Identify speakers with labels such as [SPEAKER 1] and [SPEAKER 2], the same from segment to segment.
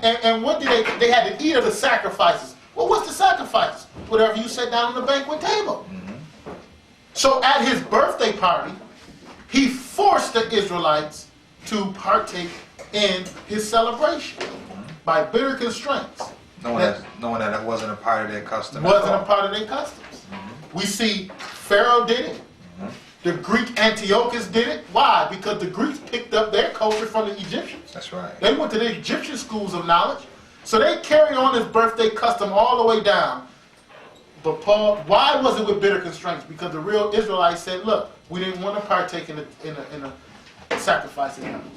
[SPEAKER 1] and what did they had to eat of the sacrifices. Well, what's the sacrifices? Whatever you set down on the banquet table. So at his birthday party, he forced the Israelites to partake in his celebration by bitter constraints.
[SPEAKER 2] Knowing that it wasn't a part of their custom.
[SPEAKER 1] Wasn't a part of their customs. We see Pharaoh did it. The Greek Antiochus did it. Why? Because the Greeks picked up their culture from the Egyptians.
[SPEAKER 2] That's right.
[SPEAKER 1] They went to the Egyptian schools of knowledge. So they carried on his birthday custom all the way down. But Paul, why was it with bitter constraints? Because the real Israelites said, look, we didn't want to partake in the sacrifice of animals.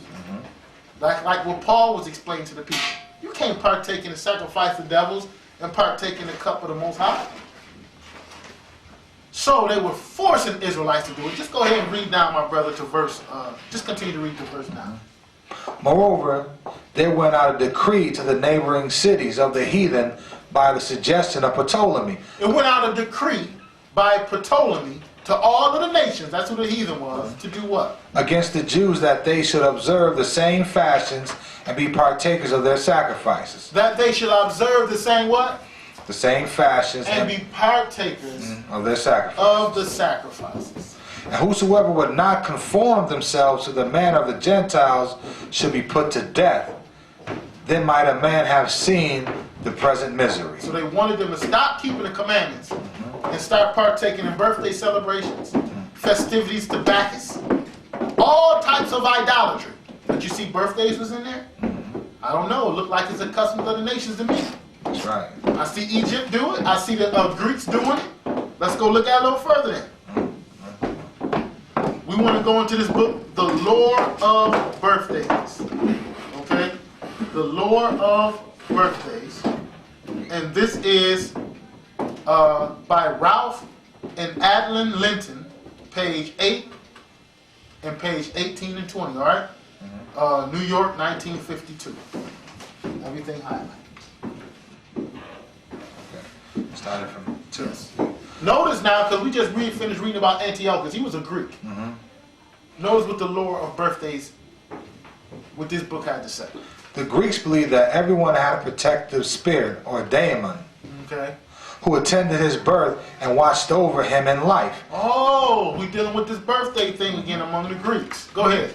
[SPEAKER 1] Like what Paul was explaining to the people. You can't partake in the sacrifice of devils and partake in the cup of the Most High. So they were forcing Israelites to do it. Just go ahead and read down, my brother, to verse, just continue to read the verse now.
[SPEAKER 2] Moreover, there went out a decree to the neighboring cities of the heathen by the suggestion of Ptolemy.
[SPEAKER 1] It went out a decree by Ptolemy to all of the nations, that's who the heathen was, to do what?
[SPEAKER 2] Against the Jews, that they should observe the same fashions and be partakers of their sacrifices.
[SPEAKER 1] That they should observe the same what?
[SPEAKER 2] The same fashions
[SPEAKER 1] and be partakers
[SPEAKER 2] of their sacrifices.
[SPEAKER 1] Of the sacrifices.
[SPEAKER 2] And whosoever would not conform themselves to the manner of the Gentiles should be put to death. Then might a man have seen the present misery.
[SPEAKER 1] So they wanted them to stop keeping the commandments and start partaking in birthday celebrations, festivities to Bacchus, all types of idolatry. But you see birthdays was in there? I don't know. It looked like it's a custom of the nations to me.
[SPEAKER 2] That's right.
[SPEAKER 1] I see Egypt do it. I see the Greeks doing it. Let's go look at it a little further then. We want to go into this book, The Lore of Birthdays. Okay? The Lore of Birthdays. And this is by Ralph and Adeline Linton, page 8 and page 18 and 20, all right? New York, 1952. Everything highlighted.
[SPEAKER 2] Okay. Started from 2.
[SPEAKER 1] Yes. Notice now, because we just finished reading about Antiochus, he was a Greek. Notice what the lore of birthdays, what this book had to say.
[SPEAKER 2] The Greeks believed that everyone had a protective spirit, or daemon, who attended his birth and watched over him in life.
[SPEAKER 1] Oh, we're dealing with this birthday thing again among the Greeks. Go ahead.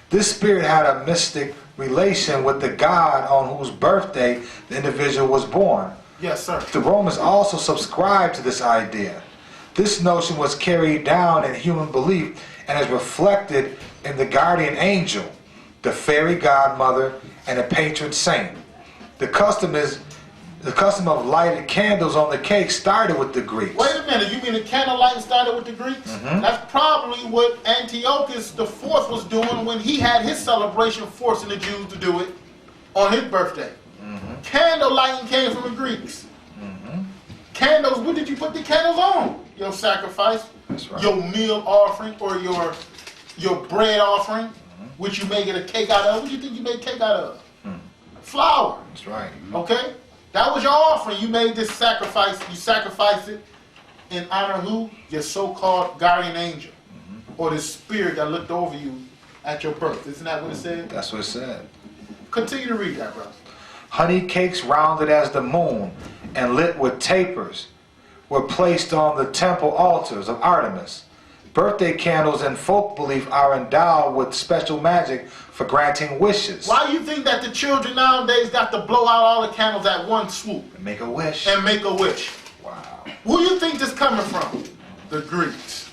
[SPEAKER 2] This spirit had a mystic relation with the god on whose birthday the individual was born.
[SPEAKER 1] Yes, sir.
[SPEAKER 2] The Romans also subscribed to this idea. This notion was carried down in human belief and is reflected in the guardian angel, the fairy godmother, and the patron saint. The custom of lighted candles on the cake started with the Greeks.
[SPEAKER 1] Wait a minute, you mean the candlelight started with the Greeks? That's probably what Antiochus IV was doing when he had his celebration, forcing the Jews to do it on his birthday. Candle lighting came from the Greeks. Candles, what did you put the candles on? Your sacrifice,
[SPEAKER 2] right.
[SPEAKER 1] Your meal offering, or your bread offering, which you may get a cake out of. What do you think you made cake out of? Flour.
[SPEAKER 2] That's right.
[SPEAKER 1] Okay? That was your offering. You made this sacrifice. You sacrificed it in honor of who? Your so-called guardian angel. Or the spirit that looked over you at your birth. Isn't that what it said?
[SPEAKER 2] That's what it said.
[SPEAKER 1] Continue to read that, brother.
[SPEAKER 2] Honey cakes rounded as the moon and lit with tapers were placed on the temple altars of Artemis. Birthday candles in folk belief are endowed with special magic for granting wishes.
[SPEAKER 1] Why do you think that the children nowadays got to blow out all the candles at one swoop?
[SPEAKER 2] And make a wish.
[SPEAKER 1] And make a wish.
[SPEAKER 2] Wow.
[SPEAKER 1] Who do you think this coming from? The Greeks.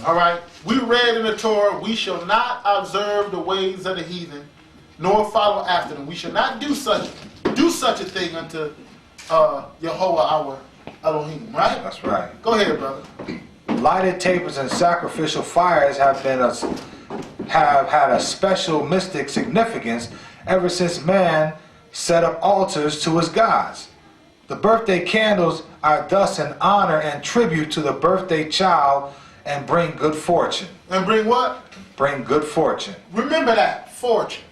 [SPEAKER 1] All right? We read in the Torah, we shall not observe the ways of the heathen, nor follow after them. We shall not do such a thing unto Yehovah our Elohim, right?
[SPEAKER 2] That's right.
[SPEAKER 1] Go ahead, brother.
[SPEAKER 2] Lighted tapers and sacrificial fires have had a special mystic significance ever since man set up altars to his gods. The birthday candles are thus an honor and tribute to the birthday child and bring good fortune.
[SPEAKER 1] And bring what?
[SPEAKER 2] Bring good fortune.
[SPEAKER 1] Remember that, fortune.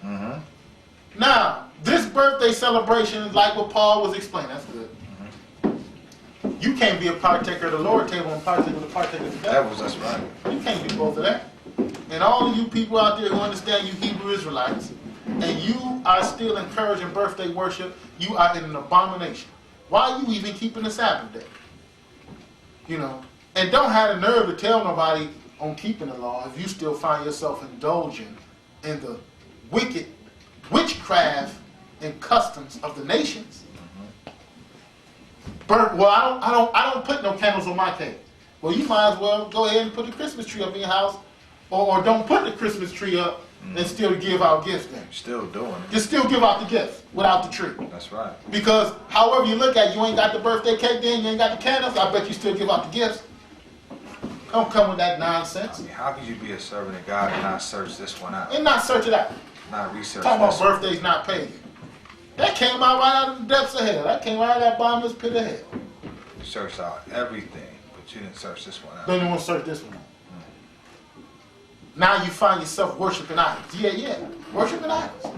[SPEAKER 1] Now, this birthday celebration is like what Paul was explaining. That's good. You can't be a partaker of the lower table and partake with the partaker of the devil.
[SPEAKER 2] That's right.
[SPEAKER 1] You can't do both of that. And all of you people out there who understand, you Hebrew Israelites, and you are still encouraging birthday worship, you are in an abomination. Why are you even keeping the Sabbath day? You know, and don't have the nerve to tell nobody on keeping the law if you still find yourself indulging in the wicked witchcraft and customs of the nations. Well, I don't put no candles on my cake. Well, you might as well go ahead and put the Christmas tree up in your house, or don't put the Christmas tree up and still give out gifts then.
[SPEAKER 2] Still doing it.
[SPEAKER 1] Just still give out the gifts without the tree.
[SPEAKER 2] That's right.
[SPEAKER 1] Because however you look at it, you ain't got the birthday cake then, you ain't got the candles, I bet you still give out the gifts. Don't come with that nonsense.
[SPEAKER 2] I mean, how could you be a servant of God and not search this one out?
[SPEAKER 1] And not search it out.
[SPEAKER 2] Not research
[SPEAKER 1] Talking
[SPEAKER 2] this
[SPEAKER 1] about
[SPEAKER 2] one.
[SPEAKER 1] birthdays not pagan. That came out right out of the depths of hell. That came right out of that bottomless pit of hell.
[SPEAKER 2] You searched out everything, but you didn't search this one out.
[SPEAKER 1] Don't even want to search this one out. Now you find yourself worshiping idols. Yeah, worshiping idols.